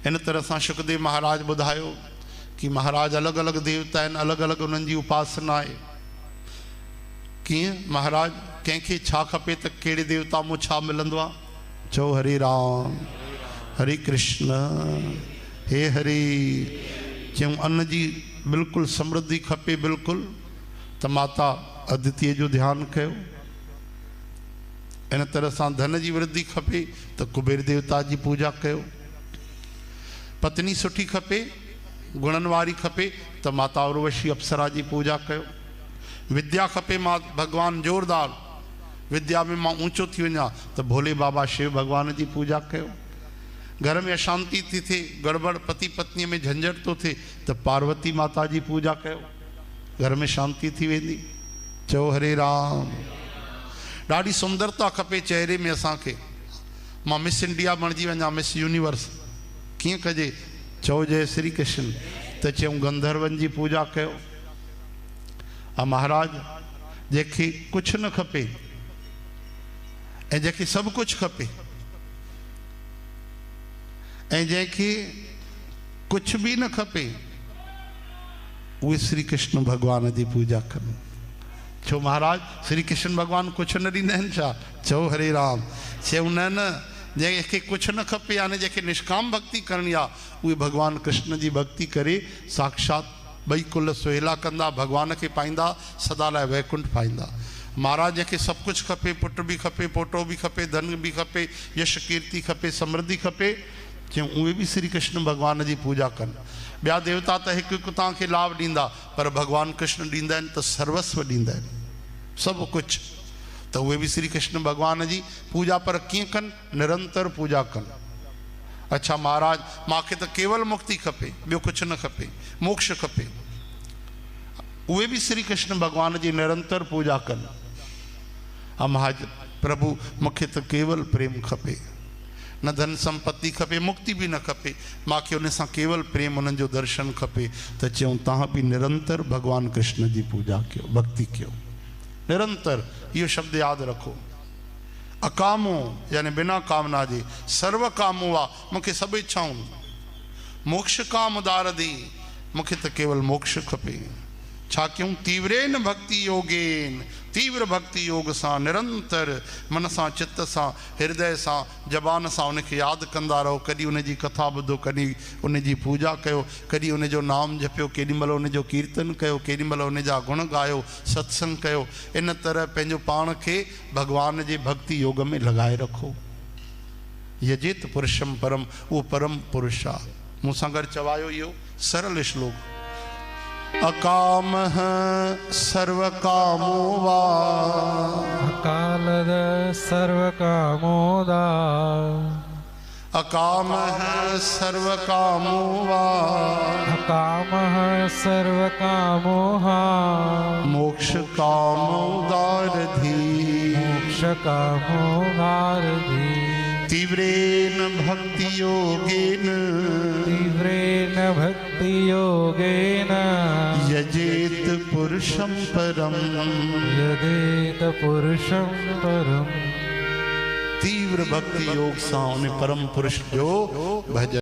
इन तरह से शुकदेव महाराज बुधायो कि महाराज अलग अलग देवता हैं, अलग अलग उन्हनि जी उपासना है। किए महाराज कंहिंखे छा खपे त कहिड़े देवता में छा मिलंदो आहे? चओ हरे राम हरे कृष्ण हे हरि। चऊं अन्न जी बिल्कुल समृद्धि खपे बिल्कुल त माता अदिति जो ध्यान कयो। इन तरह से धन की वृद्धि खपे तो कुबेर देवता की पूजा कयो। पत्नी सुठी खपे गुणन वारी खपे तो माता उर्वशी अप्सरा की पूजा कयो। विद्या खपे मां भगवान जोरदार विद्या में मां ऊंचो थी वञा तो भोले बाबा शिव भगवान की पूजा कयो। घर में अशांति थी थे गड़बड़ पति पत्नी में झंझट तो थे तो पार्वती माता की पूजा कयो। घर में शांति थी वेंदी। चओ हरे राम। ॾाढी सुंदरता खपे चेहरे में असांखे। मां मिस इंडिया बणिजी वञा मिस यूनिवर्स कीअं कजे? चओ जय श्री कृष्ण। तो चऊं गंधर्वन की पूजा कयो। महाराज जैसे कुछ न खपे ऐं जैसे सब कुछ खपे ऐं जैसे कुछ भी न खपे वो श्री कृष्ण भगवान की पूजा कनि। छो महाराज श्री कृष्ण भगवान कुछ न ॾींदा आहिनि छा? चओ हरे राम। चऊं न जैसे कुछ न खपे यानी जैसे निष्काम भक्ति करनी आ उहे भगवान कृष्ण की भक्ति करे साक्षात बई कुल सुहेला कंदा भगवान के पाईंदा सदा लाइ वैकुंठ पाईंदा। महाराज जैसे सब कुछ खपे पुट भी खपे पोटो भी खपे धन भी खपे यश कीर्ति खपे समृद्धि खपे चऊं उहे भी श्री कृष्ण भगवान की पूजा कनि। ॿिया देवता तो हिकु हिकु तव्हांखे लाभ ॾींदा पर भगवान कृष्ण ॾींदा आहिनि त सर्वस्व ॾींदा आहिनि सब कुछ। तो उहे भी श्री कृष्ण भगवान की पूजा पर कीअं कनि? निरंतर पूजा कनि। अच्छा महाराज मांखे तो केवल मुक्ति खपे ॿियो कुछ न खपे मोक्ष खपे उहे भी श्री कृष्ण भगवान की निरंतर पूजा कनि। महाराज प्रभु मूंखे तो केवल प्रेम खपे न धन संपत्ति खपे मुक्ति भी न खपे मांखे उन सां केवल प्रेम उन्हनि जो दर्शन खपे। तो चऊं तव्हां भी निरंतर भगवान कृष्ण की पूजा कयो भक्ति कयो निरंतर। यो शब्द याद रखो। अकामो यानी बिना कामना जे सर्व कामो आ मूंखे सब इच्छाऊं। मोक्ष काम दारदी मूंखे तो केवल मोक्ष खपे। छा क्यों? तीव्रेन भक्ति योगेन तीव्र भक्ति योग से निरंतर मन से चित्त से हृदय से जबान से उनके याद कंदा रहो। कभी उनकी कथा बुधो कभी उनकी पूजा कयो कभी उन जो नाम जपियो केॾी महिल उन जो कीर्तन कयो केॾी महिल उन जा गुण गायो सत्संग कयो। इन तरह पंहिंजो पाण खे भगवान जे भक्ति योग में लगाए रखो। यजेत पुरुषम परम वो परम पुरुष आ। मूंसां गॾु चवायो इहो सरल श्लोक। अकाम सर्व कामो वा अकालद सर्व कामोदा अकाम सर्व कामो वा अकाम सर्व कामोहा मोक्ष कामोदारधि मोक्ष कामोदारधि तीव्रेन भक्ति योगेन यजेत पुरुषं परम यजेत पुरुषं परम। तीव्र भक्ति योग से उन्हें परम पुरुष जो भजन